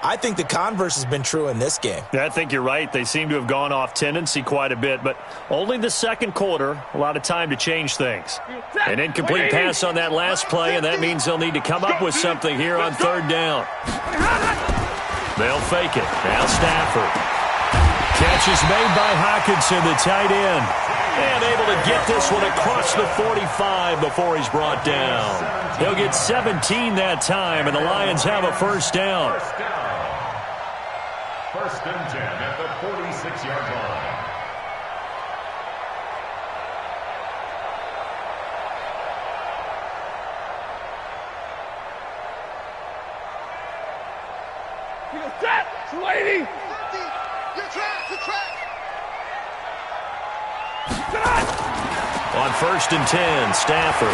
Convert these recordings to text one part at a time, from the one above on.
I think the converse has been true in this game. Yeah, I think you're right. They seem to have gone off tendency quite a bit, but only the second quarter, a lot of time to change things. An incomplete pass on that last play, and that means they'll need to come up with something here on third down. They'll fake it. Now Stafford. Catch is made by Hockenson, the tight end. And able to get this one across the 45 before he's brought down. He'll get 17 that time, and the Lions have a first down. First and 10 at the 46-yard line. Lady! Your track! On first and 10, Stafford.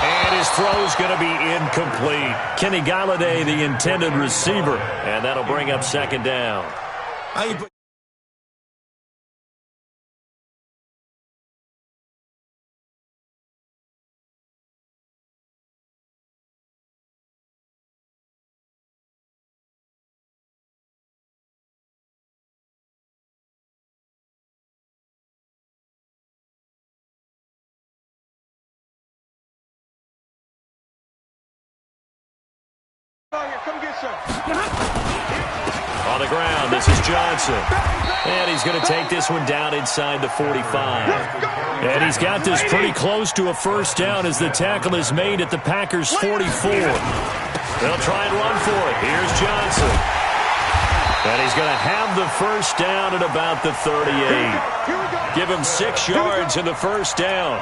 And his throw's going to be incomplete. Kenny Galladay, the intended receiver. And that'll bring up second down. Come get some. On the ground, this is Johnson. And he's going to take this one down inside the 45. And he's got this pretty close to a first down as the tackle is made at the Packers' 44. They'll try and run for it. Here's Johnson. And he's going to have the first down at about the 38. Give him 6 yards in the first down.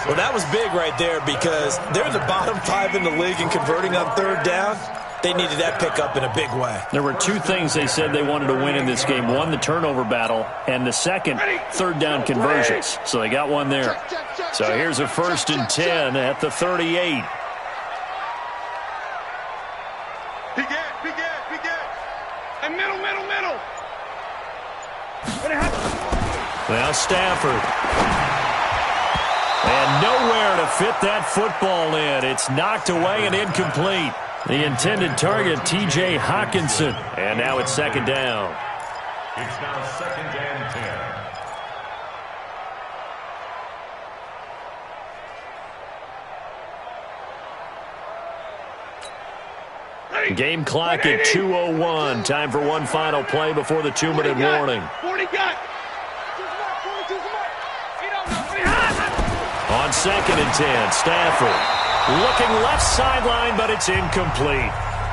Well, that was big right there because they're the bottom 5 in the league in converting on third down. They needed that pickup in a big way. There were 2 things they said they wanted to win in this game. One, the turnover battle, and the second, third down conversions. So they got one there. So here's a first and 10 at the 38. And middle. Now Stafford. And nowhere to fit that football in. It's knocked away and incomplete. The intended target, T.J. Hockenson. And now it's second down. It's now second and 10. Game clock at 2:01. Time for one final play before the 2-minute warning. 40 got. On second and 10, Stafford. Looking left sideline, but it's incomplete.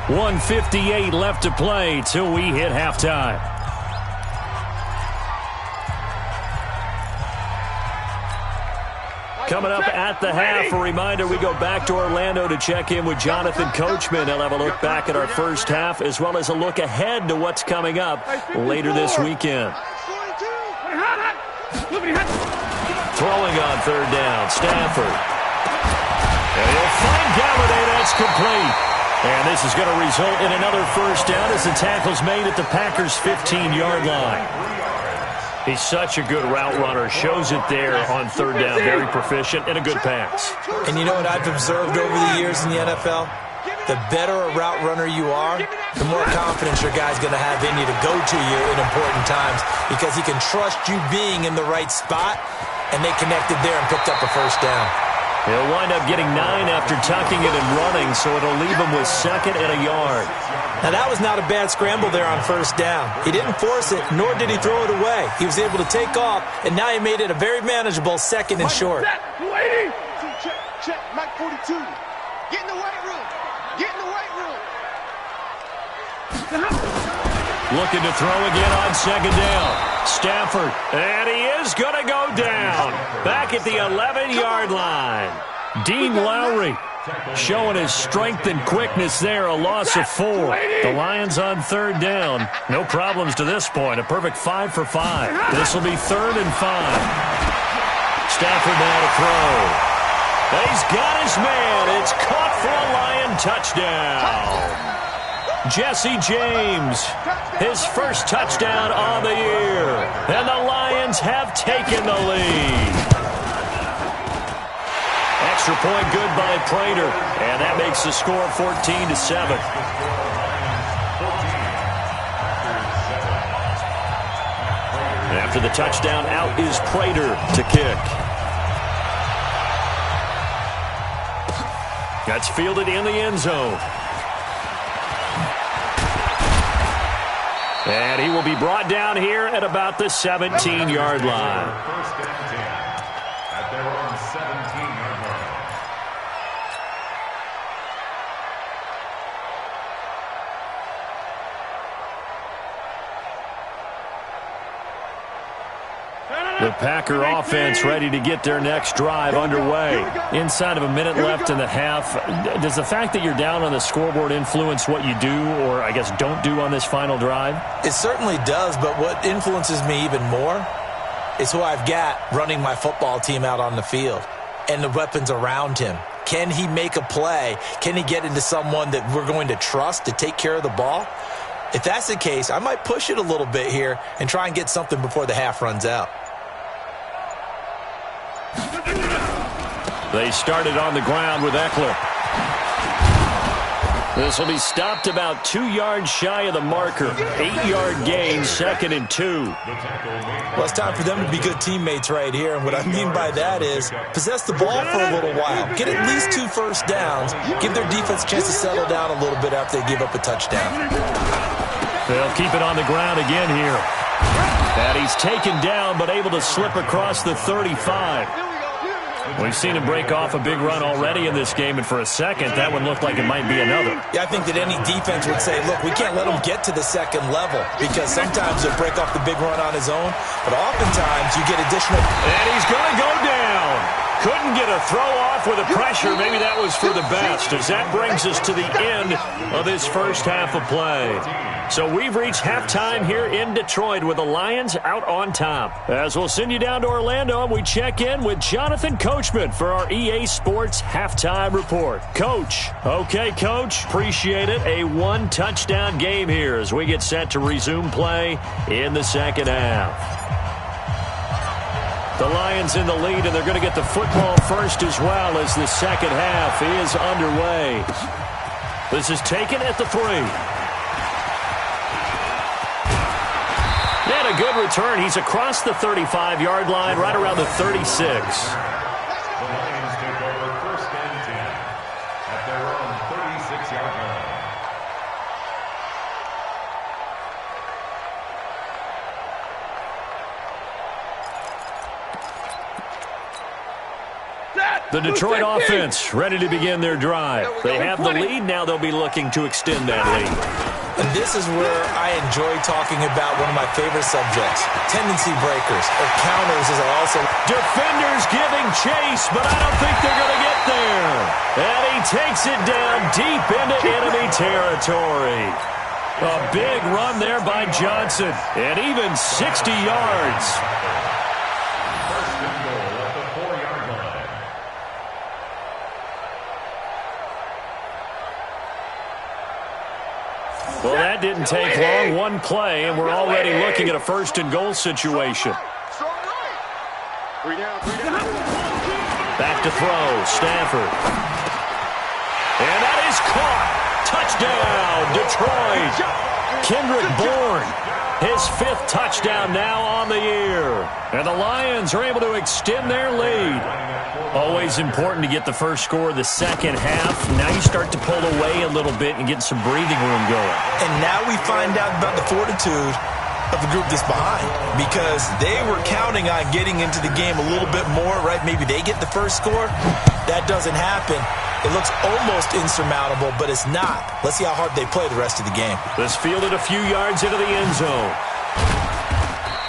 1:58 left to play till we hit halftime. Coming up at the half, a reminder, we go back to Orlando to check in with Jonathan Coachman. He'll have a look back at our first half as well as a look ahead to what's coming up later this weekend. Throwing on third down, Stafford. And he'll find Galladay. That's complete. And this is going to result in another first down as the tackle's made at the Packers' 15-yard line. He's such a good route runner. Shows it there on third down. Very proficient and a good pass. And you know what I've observed over the years in the NFL? The better a route runner you are, the more confidence your guy's going to have in you to go to you in important times because he can trust you being in the right spot, and they connected there and picked up a first down. He'll wind up getting 9 after tucking it and running, so it'll leave him with second and a yard. Now, that was not a bad scramble there on first down. He didn't force it, nor did he throw it away. He was able to take off, and now he made it a very manageable second and short. Check, Mike 42. Get in the weight room. Looking to throw again on second down. Stafford, and he is going to go down. Back at the 11-yard line. Dean Lowry showing his strength and quickness there, a loss of 4. The Lions on third down. No problems to this point. A perfect 5 for 5. This will be 3rd and 5. Stafford now to throw. He's got his man. It's caught for a Lion touchdown. Jesse James, his first touchdown on the year. And the Lions have taken the lead. Extra point good by Prater. And that makes the score 14-7. After the touchdown, out is Prater to kick. That's fielded in the end zone. And he will be brought down here at about the 17-yard line. First and 10 at their own 17-yard line. The Packer offense ready to get their next drive underway. Inside of a minute left in the half. Does the fact that you're down on the scoreboard influence what you do, or I guess don't do on this final drive? It certainly does, but what influences me even more is who I've got running my football team out on the field and the weapons around him. Can he make a play? Can he get into someone that we're going to trust to take care of the ball? If that's the case, I might push it a little bit here and try and get something before the half runs out. They started on the ground with Eckler. This will be stopped about 2 yards shy of the marker. 8-yard gain, 2nd and 2. Well, it's time for them to be good teammates right here. And what I mean by that is possess the ball for a little while. Get at least 2 first downs. Give their defense a chance to settle down a little bit after they give up a touchdown. They'll keep it on the ground again here. And he's taken down but able to slip across the 35. We've seen him break off a big run already in this game, and for a second, that one looked like it might be another. Yeah, I think that any defense would say, look, we can't let him get to the second level because sometimes he'll break off the big run on his own, but oftentimes you get additional. And he's going to go down. Couldn't get a throw off with the pressure. Maybe that was for the best, as that brings us to the end of this first half of play. So we've reached halftime here in Detroit with the Lions out on top. As we'll send you down to Orlando, and we check in with Jonathan Coachman for our EA Sports Halftime Report. Coach. Okay, Coach. Appreciate it. A 1-touchdown game here as we get set to resume play in the second half. The Lions in the lead, and they're going to get the football first as well as the second half is underway. This is taken at the 3. And a good return. He's across the 35-yard line, right around the 36. The Lions take over first and 10 at their own 36-yard line. The Detroit offense ready to begin their drive. They have the lead. Now they'll be looking to extend that lead. And this is where I enjoy talking about one of my favorite subjects, tendency breakers, or counters as I also. Defenders giving chase, but I don't think they're going to get there. And he takes it down deep into enemy territory. A big run there by Johnson, and even 60 yards. First and goal at the 4-yard line. Well, that didn't take long. One play, and we're already looking at a first and goal situation. Back to throw, Stafford. And that is caught. Touchdown, Detroit. Kendrick Bourne, his 5th touchdown now on the year. And the Lions are able to extend their lead. Always important to get the first score of the second half. Now you start to pull away a little bit and get some breathing room going. And now we find out about the fortitude of the group that's behind, because they were counting on getting into the game a little bit more, right? Maybe they get the first score. That doesn't happen. It looks almost insurmountable, but it's not. Let's see how hard they play the rest of the game. This fielded a few yards into the end zone.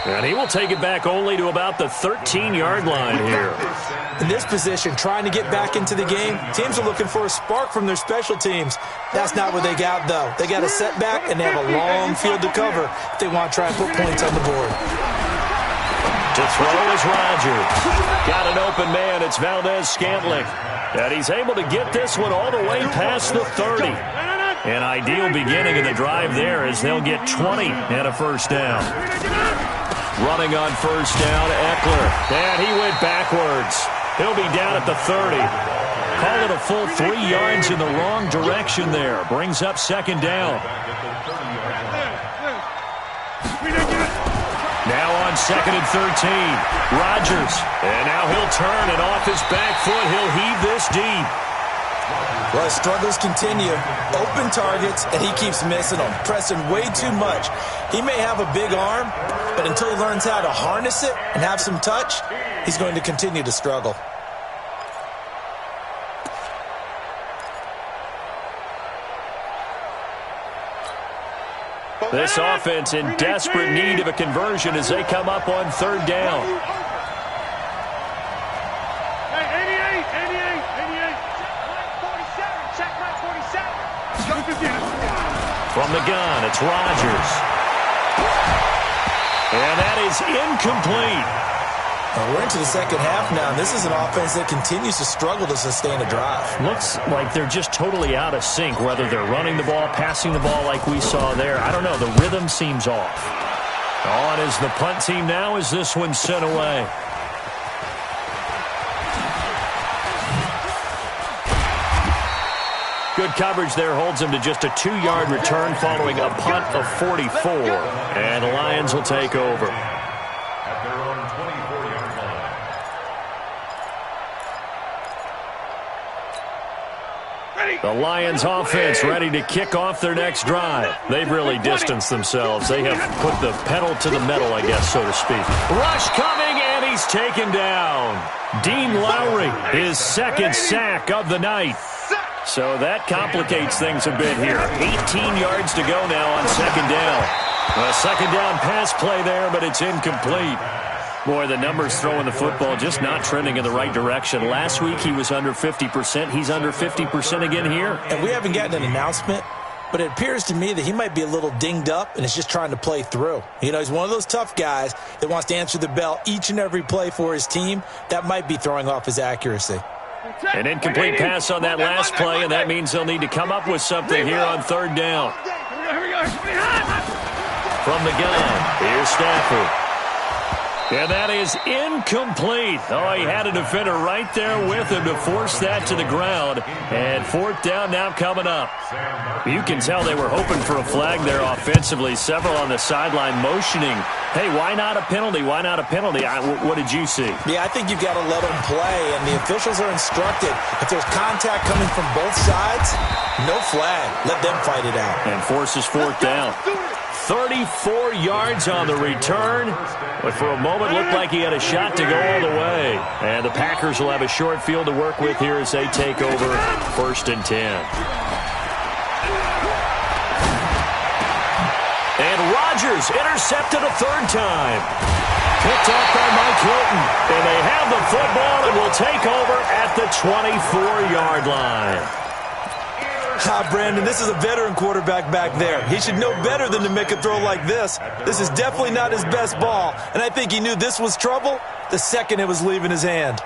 And he will take it back only to about the 13-yard line here. In this position, trying to get back into the game, teams are looking for a spark from their special teams. That's not what they got, though. They got a setback, and they have a long field to cover if they want to try and put points on the board. To throw is Rodgers. Got an open man. It's Valdez-Scantling. And he's able to get this one all the way past the 30. An ideal beginning of the drive there as they'll get 20 and a first down. Running on first down, Eckler. And he went backwards. He'll be down at the 30. Call it a full 3 yards in the wrong direction there. Brings up second down. Now on 2nd and 13. Rodgers. And now he'll turn, and off his back foot, he'll heave this deep. Well, his struggles continue. Open targets, and he keeps missing them, pressing way too much. He may have a big arm, but until he learns how to harness it and have some touch, he's going to continue to struggle. This offense in desperate need of a conversion as they come up on 3rd down. From the gun, it's Rodgers. And that is incomplete. We're into the second half now, and this is an offense that continues to struggle to sustain a drive. Looks like they're just totally out of sync, whether they're running the ball, passing the ball like we saw there. I don't know. The rhythm seems off. On is the punt team now as this one's sent away. Good coverage there holds him to just a 2-yard return following a punt of 44. And the Lions will take over. At their own 24-yard line. The Lions offense ready to kick off their next drive. They've really distanced themselves. They have put the pedal to the metal, I guess, so to speak. Rush coming, and he's taken down. Dean Lowry, his 2nd sack of the night. So that complicates things a bit here. 18 yards to go now on 2nd down. A 2nd down pass play there, but it's incomplete. Boy, the numbers throwing the football just not trending in the right direction. Last week he was under 50%. He's under 50% again here. And we haven't gotten an announcement, but it appears to me that he might be a little dinged up and is just trying to play through. You know, he's one of those tough guys that wants to answer the bell each and every play for his team. That might be throwing off his accuracy. An incomplete pass on that last play, and that means they'll need to come up with something here on 3rd down. From the gun, here's Stafford. And that is incomplete. Oh, he had a defender right there with him to force that to the ground. And 4th down now coming up. You can tell they were hoping for a flag there offensively. Several on the sideline motioning, hey, why not a penalty? Why not a penalty? What did you see? Yeah, I think you've got to let them play, and the officials are instructed. If there's contact coming from both sides, no flag. Let them fight it out. And forces 4th down. 34 yards on the return, but for a moment looked like he had a shot to go all the way. And the Packers will have a short field to work with here as they take over 1st and 10. And Rodgers intercepted a 3rd time. Picked off by Mike Hilton. And they have the football and will take over at the 24-yard line. Brandon, this is a veteran quarterback back there. He should know better than to make a throw like this. This is definitely not his best ball, and I think he knew this was trouble the second it was leaving his hand.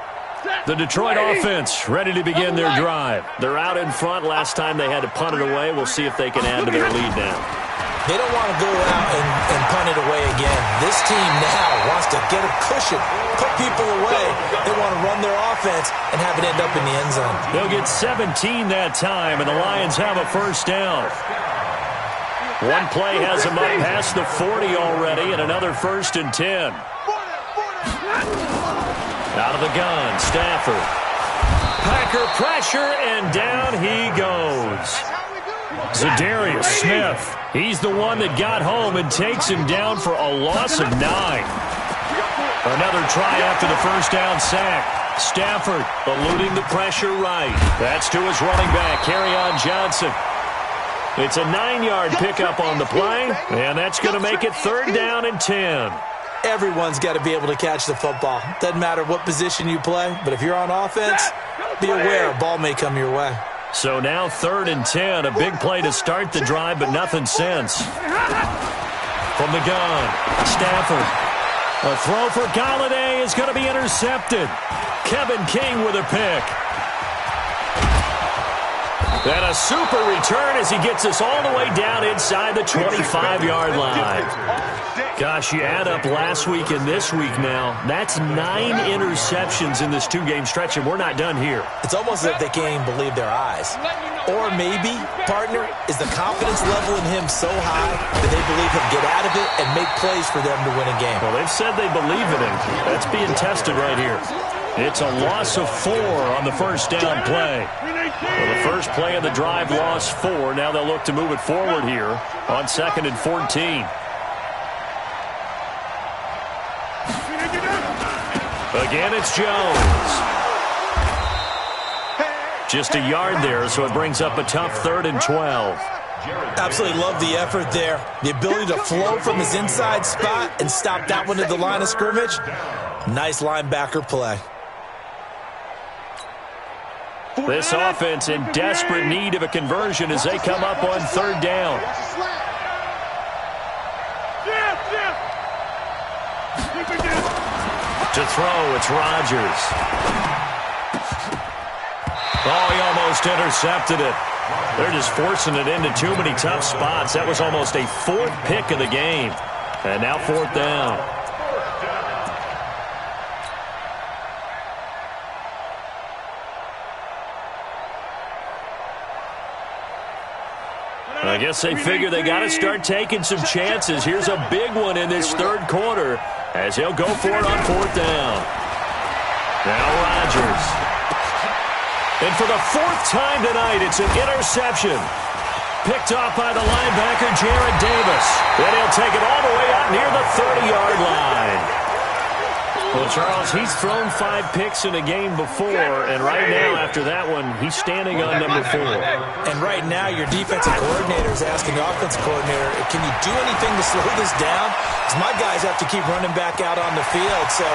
The Detroit offense ready to begin their drive. They're out in front. Last time they had to punt it away. We'll see if they can add to their lead now. They don't want to go out and punt it away again. This team now wants to get a cushion, put people away. They want to run their offense and have it end up in the end zone. They'll get 17 that time, and the Lions have a 1st down. One play has them up past the 40 already, and another 1st and 10. Out of the gun, Stafford. Packer pressure, and down he goes. Za'Darius Smith. He's the one that got home and takes him down for a loss of 9. Another try after the 1st down sack. Stafford eluding the pressure right. That's to his running back, Kerryon Johnson. It's a 9-yard pickup on the play, and that's going to make it 3rd down and 10. Everyone's got to be able to catch the football. Doesn't matter what position you play, but if you're on offense, be aware a ball may come your way. So now 3rd and 10, a big play to start the drive, but nothing since. From the gun, Stafford. A throw for Galladay is going to be intercepted. Kevin King with a pick. And a super return as he gets us all the way down inside the 25-yard line. Gosh, you add up last week and this week now. That's 9 interceptions in this 2-game stretch, and we're not done here. It's almost as if they can't even believe their eyes. Or maybe, partner, is the confidence level in him so high that they believe he'll get out of it and make plays for them to win a game. Well, they've said they believe in him. That's being tested right here. It's a loss of 4 on the first down play. Well, the first play of the drive lost 4. Now they'll look to move it forward here on 2nd and 14. Again, it's Jones. Just a yard there, so it brings up a tough 3rd and 12. Absolutely love the effort there. The ability to flow from his inside spot and stop that one at the line of scrimmage. Nice linebacker play. This offense in desperate need of a conversion as they come up on 3rd down. To throw, it's Rodgers. Oh, he almost intercepted it. They're just forcing it into too many tough spots. That was almost a 4th pick of the game. And now 4th down. I guess they figure they got to start taking some chances. Here's a big one in this 3rd quarter as he'll go for it on 4th down. Now Rodgers. And for the 4th time tonight, it's an interception. Picked off by the linebacker, Jarrad Davis. Then he'll take it all the way out near the 30-yard line. Well, Charles, he's thrown 5 picks in a game before, and right now, after that one, he's standing on number 4. And right now, your defensive coordinator is asking the offensive coordinator, can you do anything to slow this down? Because my guys have to keep running back out on the field, so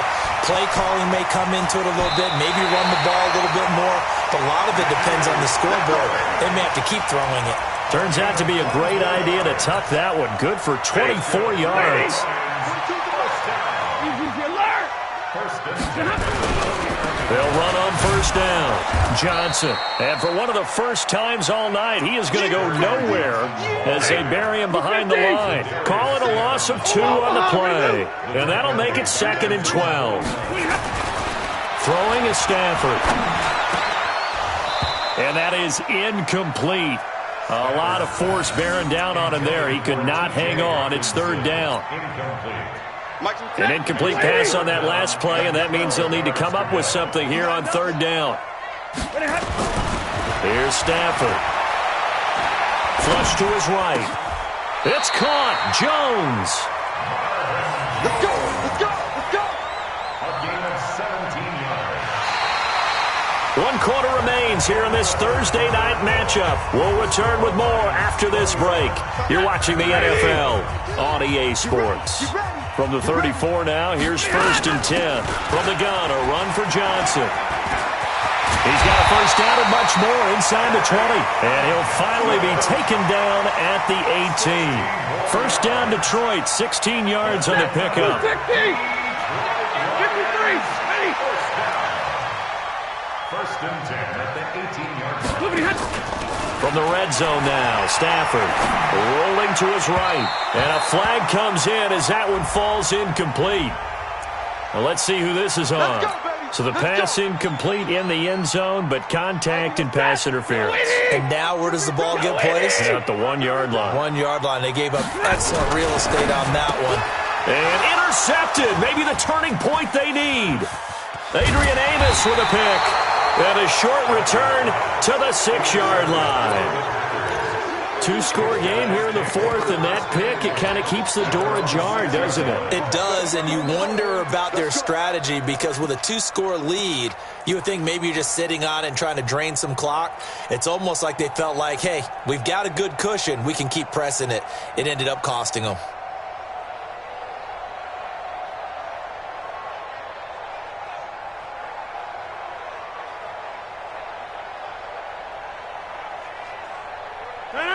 play calling may come into it a little bit, maybe run the ball a little bit more. But a lot of it depends on the scoreboard. They may have to keep throwing it. Turns out to be a great idea to tuck that one. Good for 24 yards. They'll run on 1st down. Johnson. And for one of the first times all night, he is going to go nowhere as they bury him behind the line. Call it a loss of 2 on the play. And that'll make it 2nd and 12. Throwing is Stafford. And that is incomplete. A lot of force bearing down on him there. He could not hang on. It's 3rd down. An incomplete pass on that last play, and that means they'll need to come up with something here on 3rd down. Here's Stafford. Flush to his right. It's caught. Jones. Let's go. Let's go. Let's go. A game of 17 yards. 1 quarter remains here in this Thursday night matchup. We'll return with more after this break. You're watching the NFL on EA Sports. From the 34 now, here's 1st and 10. From the gun, a run for Johnson. He's got a first down and much more inside the 20. And he'll finally be taken down at the 18. First down, Detroit, 16 yards on the pickup. 53. 1st and 10 at the 18-yard line. From the red zone now, Stafford rolling to his right. And a flag comes in as that one falls incomplete. Well, let's see who this is on. So the pass incomplete in the end zone, but contact and pass interference. And now where does the ball get placed? At the 1-yard line. 1-yard line. They gave up excellent real estate on that one. And intercepted. Maybe the turning point they need. Adrian Amos with a pick. And a short return to the 6-yard line. 2-score game here in the 4th, and that pick, it kind of keeps the door ajar, doesn't it? It does, and you wonder about their strategy because with a 2-score lead, you would think maybe you're just sitting on it and trying to drain some clock. It's almost like they felt like, hey, we've got a good cushion. We can keep pressing it. It ended up costing them.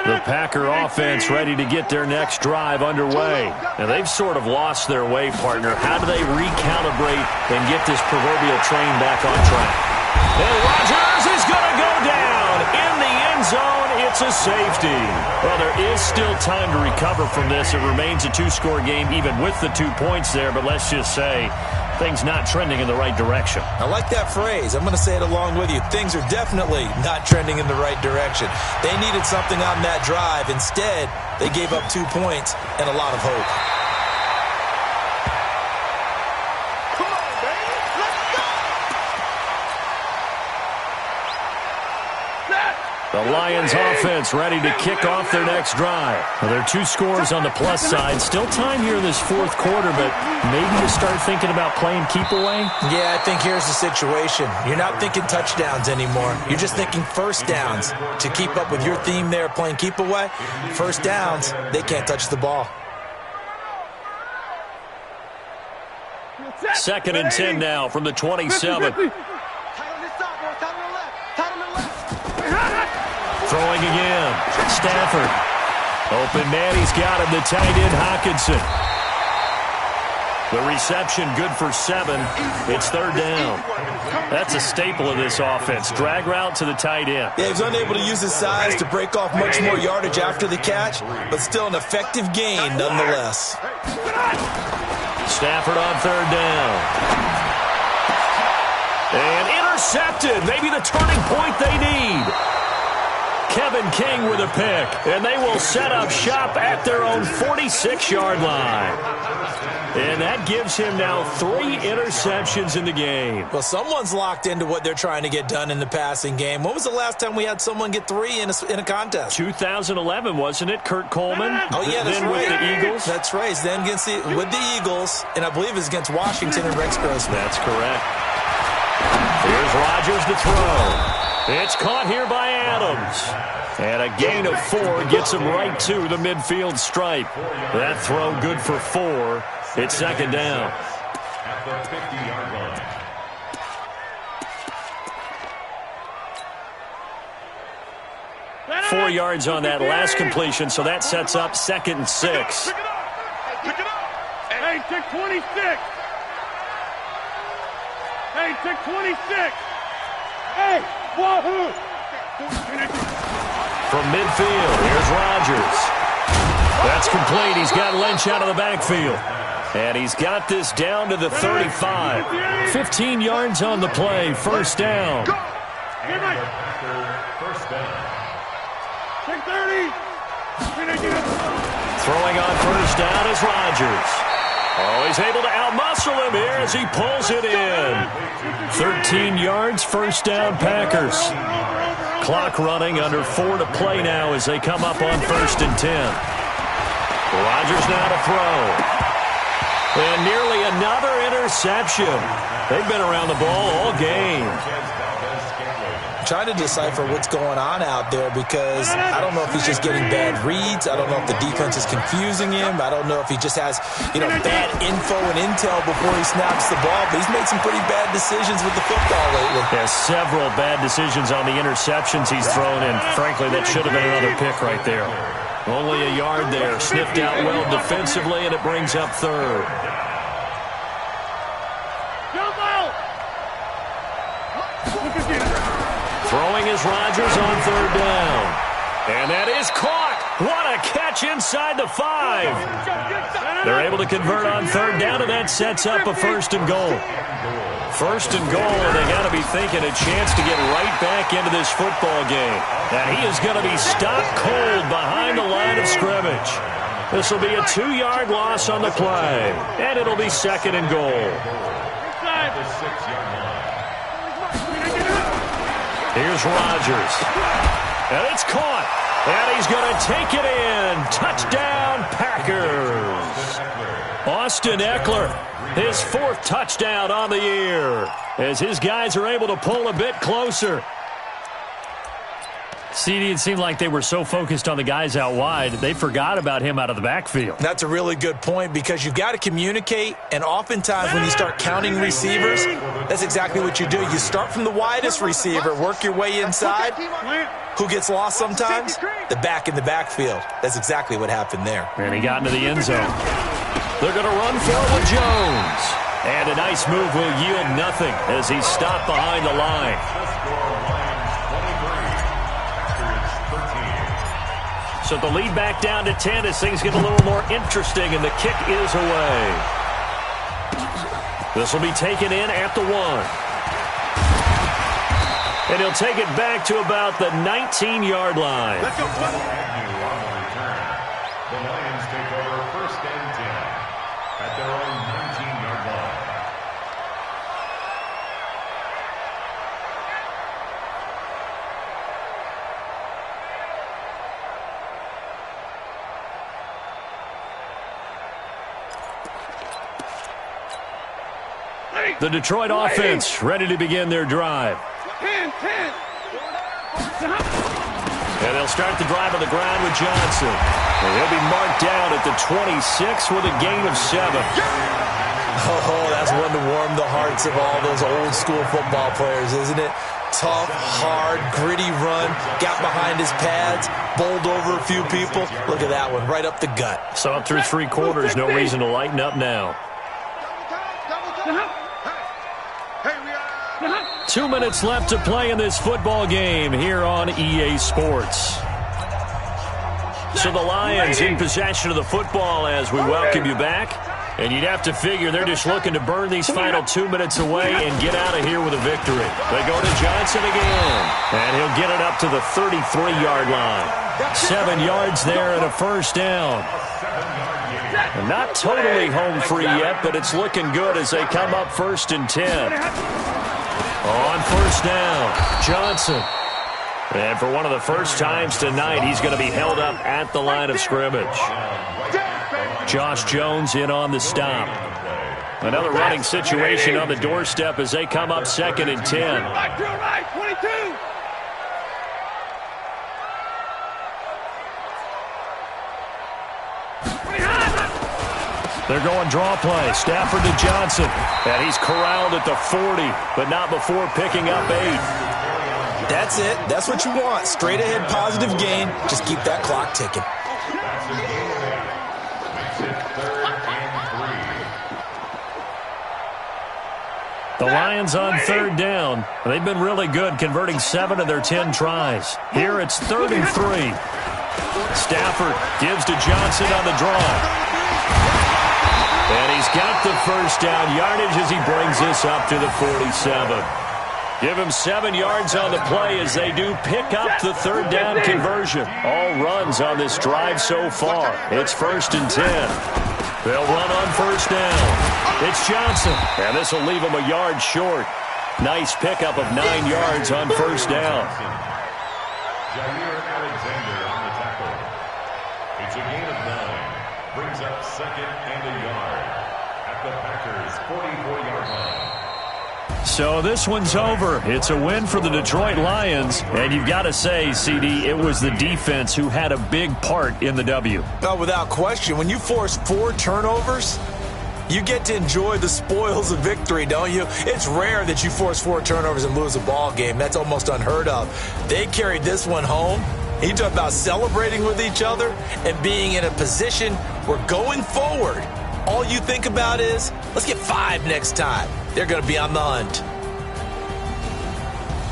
The Packer offense ready to get their next drive underway. Now, they've sort of lost their way, partner. How do they recalibrate and get this proverbial train back on track? And Rodgers is going to go down in the end zone It's a safety. Well, there is still time to recover from this. It remains a two-score game even with the 2 points there, but let's just say things not trending in the right direction. I like that phrase. I'm going to say it along with you. Things are definitely not trending in the right direction. They needed something on that drive. Instead, they gave up 2 points and a lot of hope. Come on, baby. Let's go. The Lions offense ready to kick off their next drive. Well, there are 2 scores on the plus side. Still time here in this fourth quarter, but maybe you start thinking about playing keep away? Yeah, I think here's the situation. You're not thinking touchdowns anymore. You're just thinking first downs. To keep up with your theme there, playing keep away, first downs, they can't touch the ball. 2nd and 10 now from the 27. Throwing again. Stafford. Open man, he's got him. The tight end, Hockenson. The reception good for 7. It's 3rd down. That's a staple of this offense. Drag route to the tight end. Yeah, he was unable to use his size to break off much more yardage after the catch, but still an effective gain nonetheless. Stafford on 3rd down. And intercepted. Maybe the turning point they need. Kevin King with a pick, and they will set up shop at their own 46-yard line. And that gives him now 3 interceptions in the game. Well, someone's locked into what they're trying to get done in the passing game. When was the last time we had someone get 3 in a contest? 2011, wasn't it? Kurt Coleman? Oh, yeah, that's then right. With the Eagles? That's right. Then with the Eagles, and I believe it's against Washington and Rex Grossman. That's correct. Here's Rodgers to throw. It's caught here by Adams. And a gain of 4 gets him right to the midfield stripe. That throw good for 4. It's 2nd down. At the 50-yard line. 4 yards on that last completion, so that sets up 2nd and 6. Pick it up. Hey, check 26. Hey, check 26. Hey, wahoo. From midfield, here's Rodgers. That's complete. He's got Lynch out of the backfield. And he's got this down to the 35. 15 yards on the play. First down. First down. Check 30. Throwing on first down is Rodgers. Oh, he's able to outmuscle him here as he pulls it in. 13 yards, first down, Packers. Clock running, under 4 to play now as they come up on 1st and 10. Rodgers now to throw. And nearly another interception. They've been around the ball all game. Trying to decipher what's going on out there because I don't know if he's just getting bad reads. I don't know if the defense is confusing him. I don't know if he just has, bad info and intel before he snaps the ball. But he's made some pretty bad decisions with the football lately. Yeah, several bad decisions on the interceptions he's thrown, and frankly, that should have been another pick right there. Only a yard there. Sniffed out well defensively, and it brings up 3rd. Throwing is Rodgers on 3rd down. And that is caught. What a catch inside the 5. They're able to convert on 3rd down, and that sets up a 1st and goal. 1st and goal, and they got to be thinking a chance to get right back into this football game. And he is going to be stopped cold behind the line of scrimmage. This will be a 2-yard loss on the play, and it'll be 2nd and goal. Here's Rodgers. And it's caught. And he's going to take it in. Touchdown, Packers. Austin Eckler, his 4th touchdown on the year, as his guys are able to pull a bit closer. CD, it seemed like they were so focused on the guys out wide, they forgot about him out of the backfield. That's a really good point because you've got to communicate, and oftentimes when you start counting receivers, that's exactly what you do. You start from the widest receiver, work your way inside. Who gets lost sometimes? The back in the backfield. That's exactly what happened there. And he got into the end zone. They're going to run for it with Jones. And a nice move will yield nothing as he's stopped behind the line. So the lead back down to 10 as things get a little more interesting, and the kick is away. This will be taken in at the 1. And he'll take it back to about the 19-yard line. Let's go. On the return, the Lions take over 1st and 10 at their own 19-yard line. The Detroit offense ready to begin their drive. 10. And they'll start the drive on the ground with Johnson. And he'll be marked down at the 26 with a gain of 7. Oh, that's one to warm the hearts of all those old-school football players, isn't it? Tough, hard, gritty run, got behind his pads, bowled over a few people. Look at that one, right up the gut. So up through 3 quarters, no reason to lighten up now. 2 minutes left to play in this football game here on EA Sports. So the Lions in possession of the football as we welcome you back. And you'd have to figure they're just looking to burn these final 2 minutes away and get out of here with a victory. They go to Johnson again. And he'll get it up to the 33-yard line. 7 yards there and a 1st down. And not totally home free yet, but it's looking good as they come up 1st and 10. On 1st down, Johnson. And for one of the first times tonight, he's going to be held up at the line of scrimmage. Josh Jones in on the stop. Another running situation on the doorstep as they come up 2nd and 10. They're going draw play. Stafford to Johnson. And he's corralled at the 40, but not before picking up 8. That's it. That's what you want. Straight ahead, positive gain. Just keep that clock ticking. The Lions on 3rd down. They've been really good, converting 7 of their 10 tries. Here it's 3rd and 3. Stafford gives to Johnson on the draw. And he's got the 1st down yardage as he brings this up to the 47. Give him 7 yards on the play as they do pick up the 3rd down conversion. All runs on this drive so far. It's 1st and 10. They'll run on 1st down. It's Johnson. And this will leave him a yard short. Nice pickup of 9 yards on 1st down. Jair Alexander on the tackle. It's a gain of 9. Brings up 2nd and a yard at the Packers' 44-yard line. So this one's over. It's a win for the Detroit Lions. And you've got to say, CD, it was the defense who had a big part in the W. Oh, without question. When you force 4 turnovers, you get to enjoy the spoils of victory, don't you? It's rare that you force 4 turnovers and lose a ball game. That's almost unheard of. They carried this one home. You talk about celebrating with each other and being in a position where going forward, all you think about is, let's get 5 next time. They're going to be on the hunt.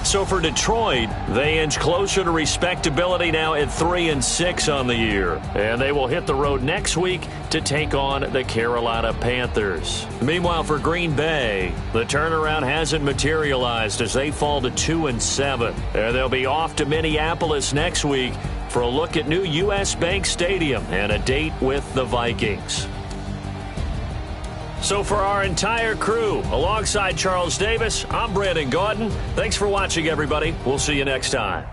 So for Detroit, they inch closer to respectability now at 3-6 on the year. And they will hit the road next week to take on the Carolina Panthers. Meanwhile, for Green Bay, the turnaround hasn't materialized as they fall to 2-7. And they'll be off to Minneapolis next week for a look at new U.S. Bank Stadium and a date with the Vikings. So for our entire crew, alongside Charles Davis, I'm Brandon Gaudin. Thanks for watching, everybody. We'll see you next time.